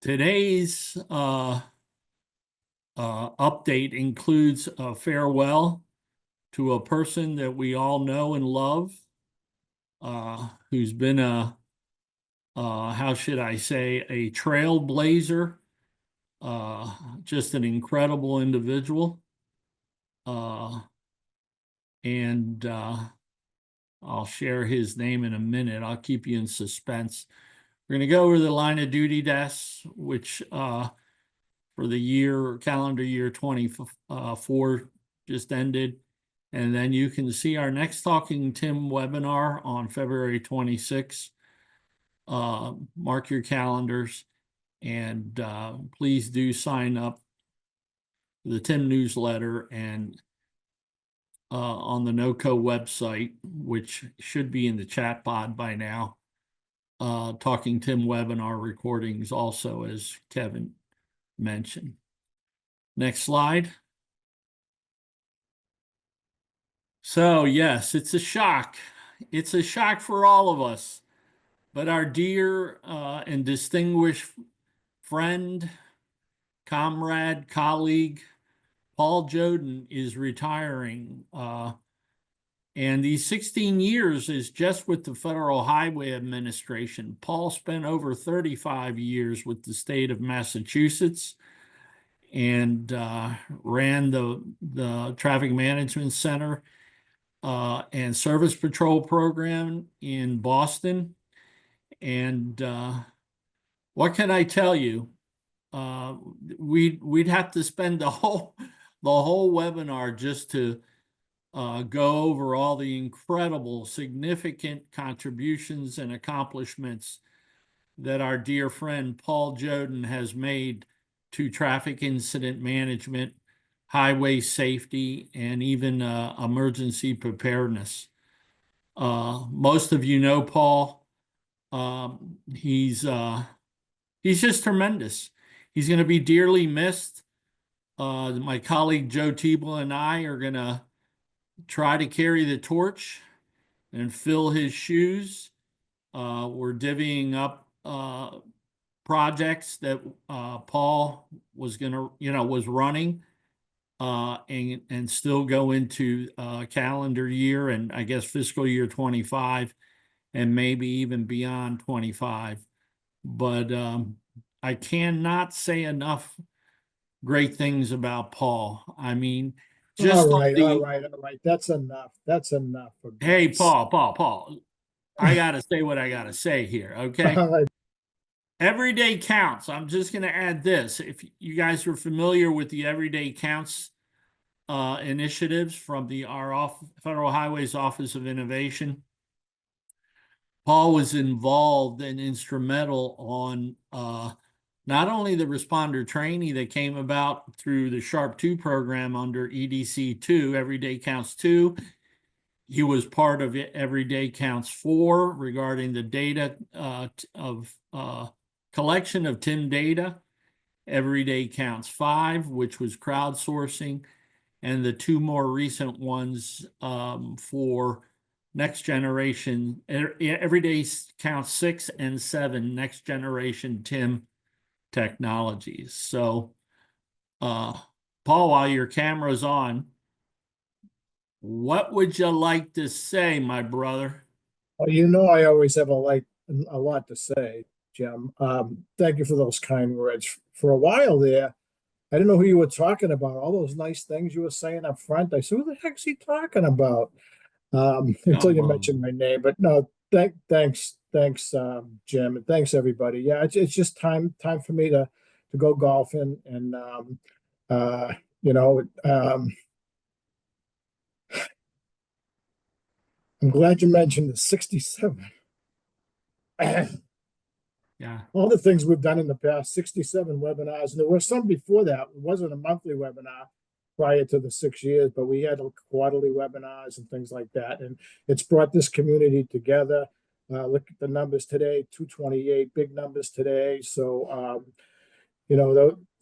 Today's update includes a farewell to a person that we all know and love, who's been how should I say, a trailblazer, just an incredible individual. And I'll share his name in a minute. I'll keep you in suspense. We're going to go over the line of duty deaths, which for the calendar year 24 just ended. And then you can see our next Talking Tim webinar on February 26th. Mark your calendars, and please do sign up for the Tim newsletter and on the NOCO website, which should be in the chat pod by now. Talking Tim webinar recordings also, as Kevin mentioned. Next slide. So yes, it's a shock. It's a shock for all of us, but our dear and distinguished friend, comrade, colleague, Paul Jodoin is retiring. And these 16 years is just with the Federal Highway Administration. Paul spent over 35 years with the state of Massachusetts and ran the Traffic Management Center and Service Patrol program in Boston. And what can I tell you? We'd have to spend the whole webinar just to go over all the incredible, significant contributions and accomplishments that our dear friend Paul Jodoin has made to traffic incident management, highway safety, and even emergency preparedness. Most of you know Paul. He's just tremendous. He's going to be dearly missed. My colleague Joe Teeble and I are going to try to carry the torch and fill his shoes. We're divvying up projects that Paul was was running and still go into calendar year and I guess fiscal year 25 and maybe even beyond 25. But I cannot say enough great things about Paul. I mean, just all right. That's enough. That's enough. Hey, Paul. I gotta say what I gotta say here, okay? All right. Everyday counts. I'm just gonna add this. If you guys are familiar with the Everyday Counts initiatives from our Federal Highways Office of Innovation, Paul was involved and instrumental on not only the responder training that came about through the SHARP 2 program under EDC 2, Everyday Counts 2. He was part of Everyday Counts 4 regarding the data of collection of TIM data, Everyday Counts 5, which was crowdsourcing, and the two more recent ones for next generation, Everyday Counts 6 and 7, next generation TIM technologies. So, Paul, while your camera's on, what would you like to say, my brother? Well, I always have a lot to say, Jim. Thank you for those kind words. For a while there, I didn't know who you were talking about. All those nice things you were saying up front. I said, "Who the heck's he talking about?" Until you mentioned my name. But no, thanks, Jim, and thanks everybody. Yeah, it's just time for me to go golfing, and you know, I'm glad you mentioned the 67. Yeah. All the things we've done in the past, 67 webinars, and there were some before that. It wasn't a monthly webinar prior to the 6 years, but we had quarterly webinars and things like that. And it's brought this community together. Look at the numbers today, 228, big numbers today. So,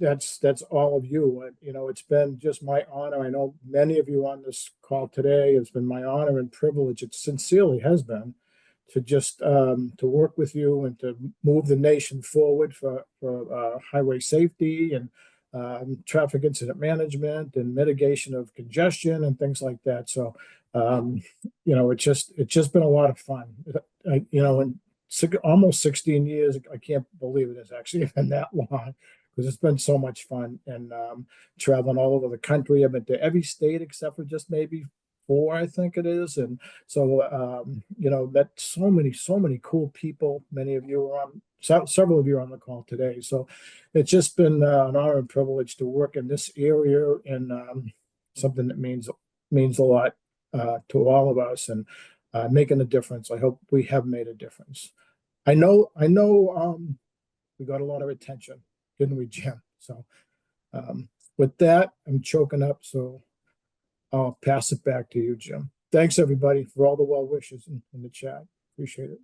that's all of you. It's been just my honor. I know many of you on this call today. It's been my honor and privilege. It sincerely has been to just to work with you and to move the nation forward for highway safety and traffic incident management and mitigation of congestion and things like that. So, it's just been a lot of fun. In almost 16 years, I can't believe it has actually been that long because it's been so much fun and traveling all over the country. I've been to every state except for just maybe 4, I think it is. And so, met so many cool people. Many of you are on, several of you are on the call today. So it's just been an honor and privilege to work in this area and something that means a lot to all of us and making a difference. I hope we have made a difference. I know, we got a lot of attention, didn't we, Jim? So with that, I'm choking up. So I'll pass it back to you, Jim. Thanks, everybody, for all the well wishes in the chat. Appreciate it.